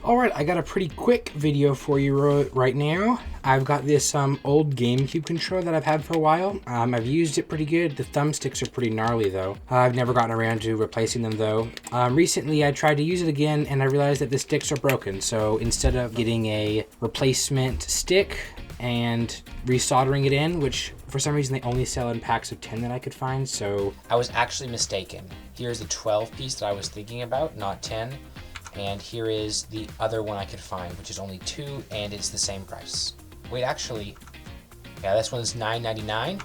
Alright, I got a pretty quick video for you right now. I've got this old GameCube controller that I've had for a while. I've used it pretty good. The thumbsticks are pretty gnarly though. I've never gotten around to replacing them though. Recently I tried to use it again and I realized that the sticks are broken. So instead of getting a replacement stick and resoldering it in, which for some reason they only sell in packs of 10 that I could find, so I was actually mistaken. Here's the 12 piece that I was thinking about, not 10. And here is the other one I could find, which is only 2, and it's the same price. Wait, actually, yeah, this one's $9.99,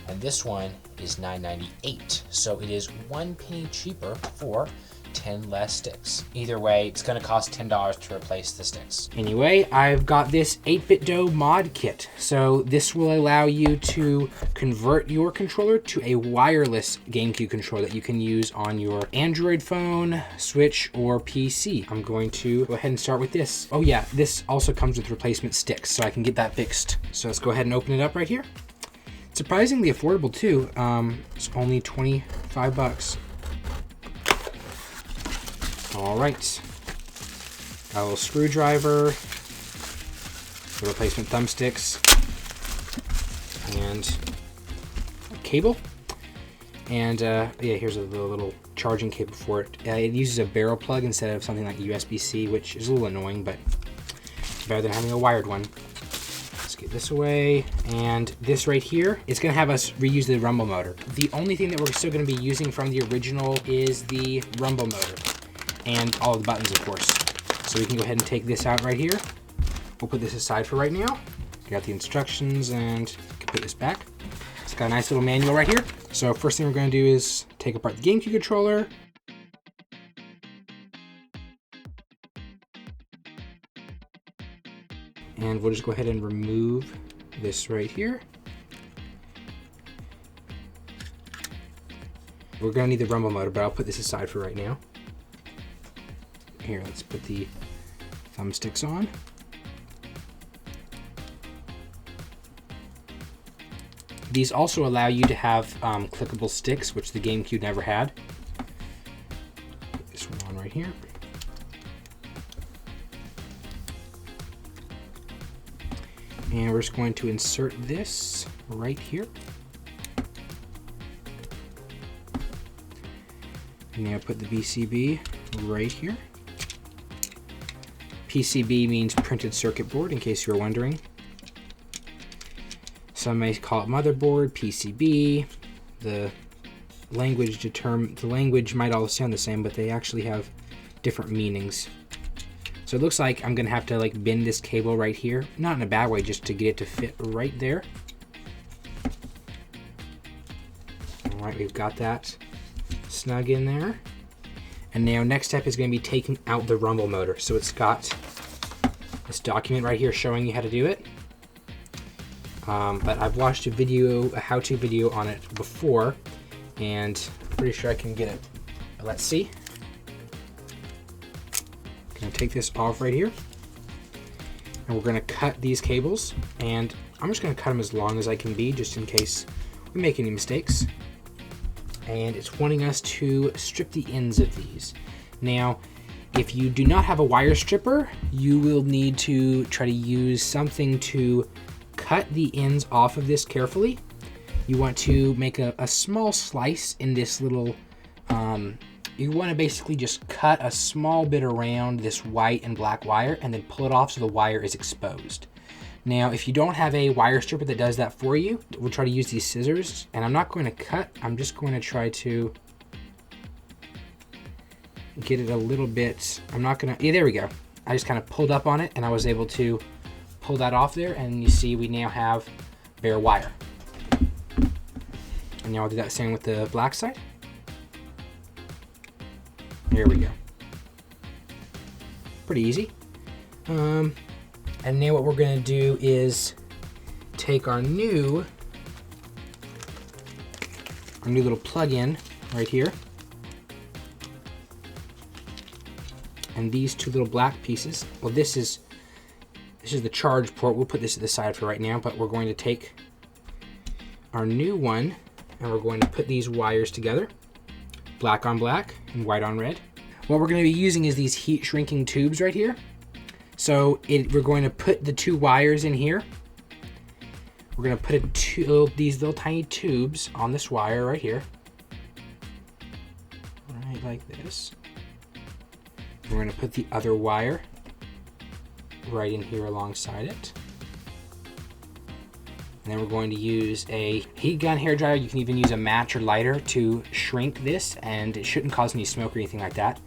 and this one is $9.98. So it is 1 penny cheaper for 10 less sticks. Either way, it's gonna cost $10 to replace the sticks. Anyway, I've got this 8BitDo mod kit. So this will allow you to convert your controller to a wireless GameCube controller that you can use on your Android phone, Switch, or PC. I'm going to go ahead and start with this. Oh yeah, this also comes with replacement sticks, so I can get that fixed. So let's go ahead and open it up right here. Surprisingly affordable too. It's only 25 bucks. All right, got a little screwdriver, the replacement thumbsticks, and a cable. And yeah, here's a little charging cable for it. It uses a barrel plug instead of something like USB-C, which is a little annoying, but better than having a wired one. Let's get this away. And this right here, it's gonna have us reuse the rumble motor. The only thing that we're still gonna be using from the original is the rumble motor. And all of the buttons, of course. So we can go ahead and take this out right here. We'll put this aside for right now. Got the instructions and can put this back. It's got a nice little manual right here. So first thing we're gonna do is take apart the GameCube controller. And we'll just go ahead and remove this right here. We're gonna need the rumble motor, but I'll put this aside for right now. Here, let's put the thumbsticks on. These also allow you to have clickable sticks, which the GameCube never had. Put this one on right here. And we're just going to insert this right here. And now put the PCB right here. PCB means printed circuit board, in case you're wondering. Some may call it motherboard, PCB. The language might all sound the same, but they actually have different meanings. So it looks like I'm gonna have to like bend this cable right here, not in a bad way, just to get it to fit right there. All right, we've got that snug in there. And now next step is going to be taking out the rumble motor. So it's got this document right here showing you how to do it. But I've watched a how-to video on it before, and I'm pretty sure I can get it. Let's see. Gonna take this off right here. And we're gonna cut these cables, and I'm just gonna cut them as long as I can be, just in case we make any mistakes. And it's wanting us to strip the ends of these. Now, if you do not have a wire stripper, you will need to try to use something to cut the ends off of this carefully. You want to make a small slice in this little, you want to basically just cut a small bit around this white and black wire and then pull it off so the wire is exposed. Now, if you don't have a wire stripper that does that for you, we'll try to use these scissors, and I'm not going to cut, I'm just going to try to get it a little bit, yeah, there we go. I just kind of pulled up on it, and I was able to pull that off there, and you see we now have bare wire. And now I'll do that same with the black side. There we go. Pretty easy. And now what we're gonna do is take our new little plug-in right here. And these two little black pieces, well, this is the charge port. We'll put this to the side for right now, but we're going to take our new one and we're going to put these wires together, black on black and white on red. What we're going to be using is these heat shrinking tubes right here. So we're going to put the 2 wires in here. We're going to put these little tiny tubes on this wire right here. Right like this. We're going to put the other wire right in here alongside it. And then we're going to use a heat gun hairdryer. You can even use a match or lighter to shrink this, and it shouldn't cause any smoke or anything like that.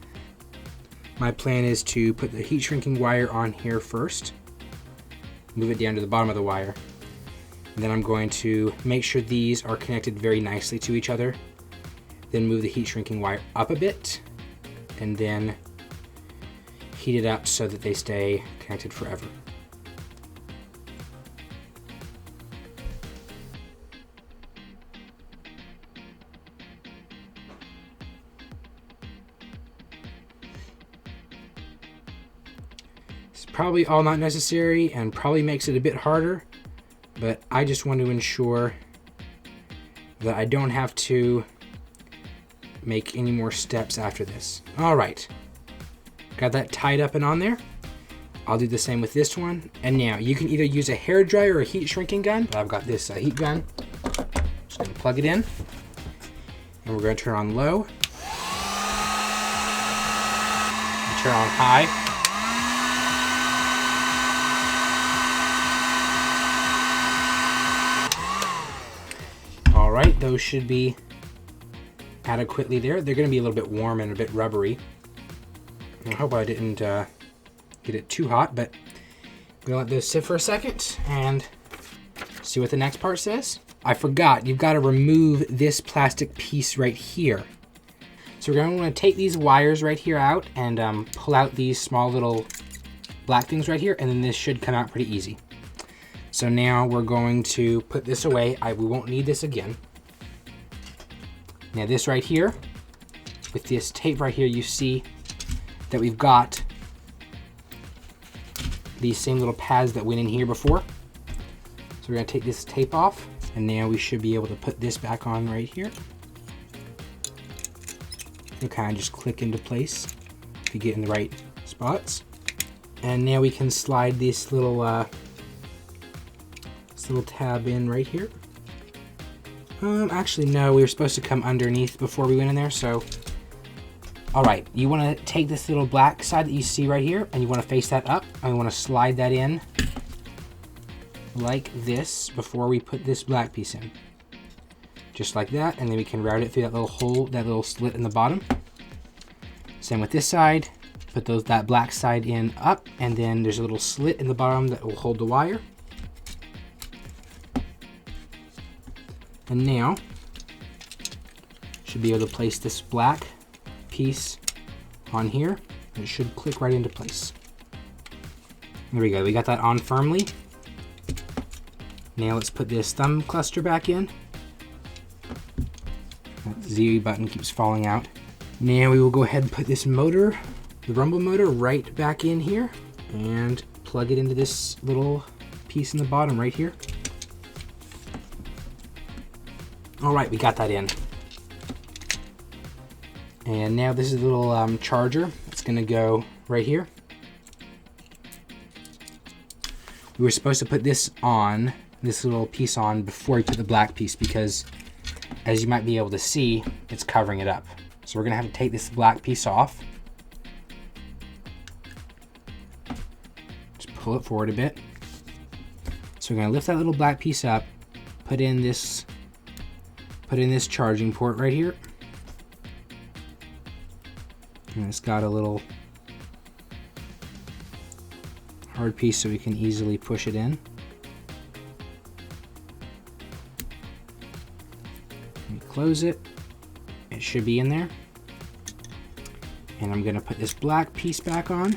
My plan is to put the heat shrinking wire on here first, move it down to the bottom of the wire. And then I'm going to make sure these are connected very nicely to each other. Then move the heat shrinking wire up a bit, and then heat it up so that they stay connected forever. It's probably all not necessary and probably makes it a bit harder, but I just want to ensure that I don't have to make any more steps after this. All right, got that tied up and on there. I'll do the same with this one. And now you can either use a hairdryer or a heat shrinking gun, but I've got this heat gun. Just gonna plug it in, and we're gonna turn on low, and turn on high. All right, those should be adequately there. They're going to be a little bit warm and a bit rubbery. I hope I didn't get it too hot, but I'm going to let those sit for a second and see what the next part says. I forgot, you've got to remove this plastic piece right here. So we're going to want to take these wires right here out and pull out these small little black things right here, and then this should come out pretty easy. So now we're going to put this away. We won't need this again. Now this right here, with this tape right here, you see that we've got these same little pads that went in here before. So we're gonna take this tape off, and now we should be able to put this back on right here. It'll kind of just click into place if you get in the right spots. And now we can slide this little tab in right here. Actually no, we were supposed to come underneath before we went in there, so. All right, you wanna take this little black side that you see right here, and you wanna face that up, and we wanna slide that in like this before we put this black piece in. Just like that, and then we can route it through that little hole, that little slit in the bottom. Same with this side, put that black side in up, and then there's a little slit in the bottom that will hold the wire. And now, should be able to place this black piece on here, and it should click right into place. There we go, we got that on firmly. Now let's put this thumb cluster back in. That Z button keeps falling out. Now we will go ahead and put this motor, the rumble motor, right back in here, and plug it into this little piece in the bottom right here. All right, we got that in. And now this is a little charger. It's gonna go right here. We were supposed to put this on, this little piece on, before we put the black piece, because as you might be able to see, it's covering it up. So we're gonna have to take this black piece off. Just pull it forward a bit. So we're gonna lift that little black piece up, put in this charging port right here. And it's got a little hard piece so we can easily push it in. We close it. It should be in there. And I'm going to put this black piece back on.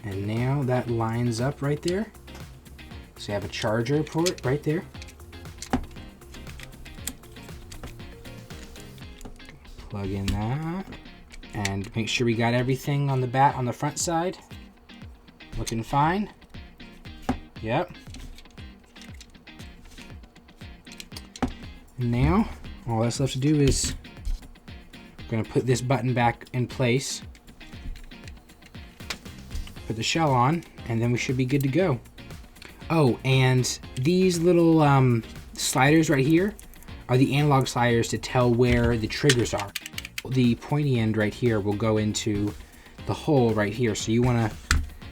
And now that lines up right there. So you have a charger port right there. Plug in that. And make sure we got everything on the front side. Looking fine. Yep. And now, all that's left to do is I'm gonna put this button back in place, put the shell on, and then we should be good to go. Oh, and these little sliders right here are the analog sliders to tell where the triggers are. The pointy end right here will go into the hole right here, so you wanna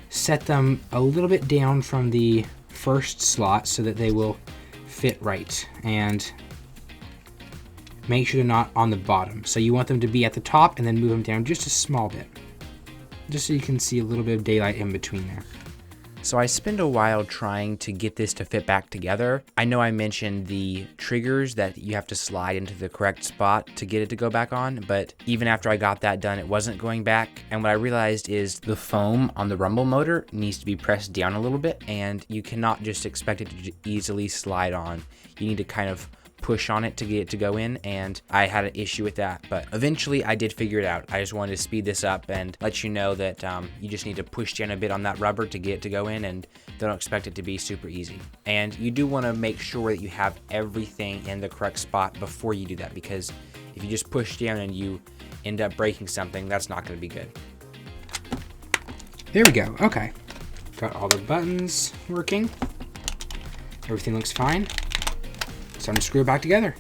set them a little bit down from the first slot so that they will fit right, and make sure they're not on the bottom. So you want them to be at the top and then move them down just a small bit, just so you can see a little bit of daylight in between there. So I spend a while trying to get this to fit back together. I know I mentioned the triggers that you have to slide into the correct spot to get it to go back on, but even after I got that done, it wasn't going back. And what I realized is the foam on the rumble motor needs to be pressed down a little bit, and you cannot just expect it to easily slide on. You need to kind of push on it to get it to go in, and I had an issue with that, but eventually I did figure it out. I just wanted to speed this up and let you know that you just need to push down a bit on that rubber to get it to go in, and don't expect it to be super easy. And you do want to make sure that you have everything in the correct spot before you do that, because if you just push down and you end up breaking something, that's not going to be good. There we go. Okay, got all the buttons working. Everything looks fine. So I'm gonna screw it back together.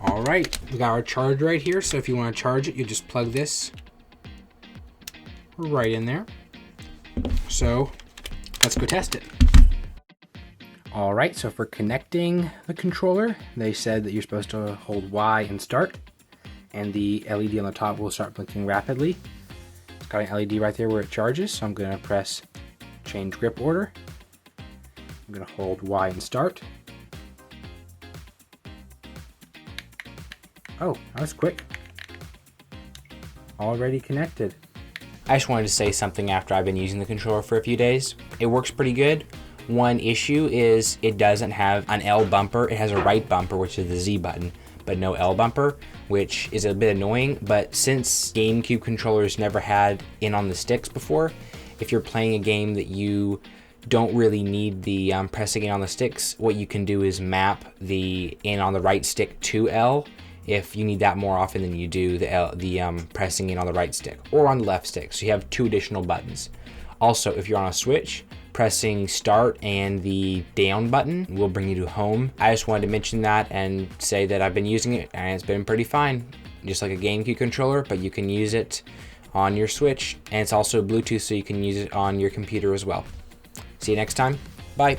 All right, we got our charge right here. So if you want to charge it, you just plug this right in there. So let's go test it. All right, so for connecting the controller, they said that you're supposed to hold Y and start, and the LED on the top will start blinking rapidly. It's got an LED right there where it charges, so I'm gonna press change grip order. I'm gonna hold Y and start. Oh, that was quick. Already connected. I just wanted to say something after I've been using the controller for a few days. It works pretty good. One issue is it doesn't have an L bumper. It has a right bumper, which is the Z button, but no L bumper, which is a bit annoying. But since GameCube controllers never had in on the sticks before, if you're playing a game that you don't really need the pressing in on the sticks, what you can do is map the in on the right stick to L if you need that more often than you do the pressing in on the right stick or on the left stick. So you have two additional buttons. Also, if you're on a Switch, pressing start and the down button will bring you to home. I just wanted to mention that and say that I've been using it and it's been pretty fine. Just like a GameCube controller, but you can use it on your Switch, and it's also Bluetooth, so you can use it on your computer as well. See you next time. Bye.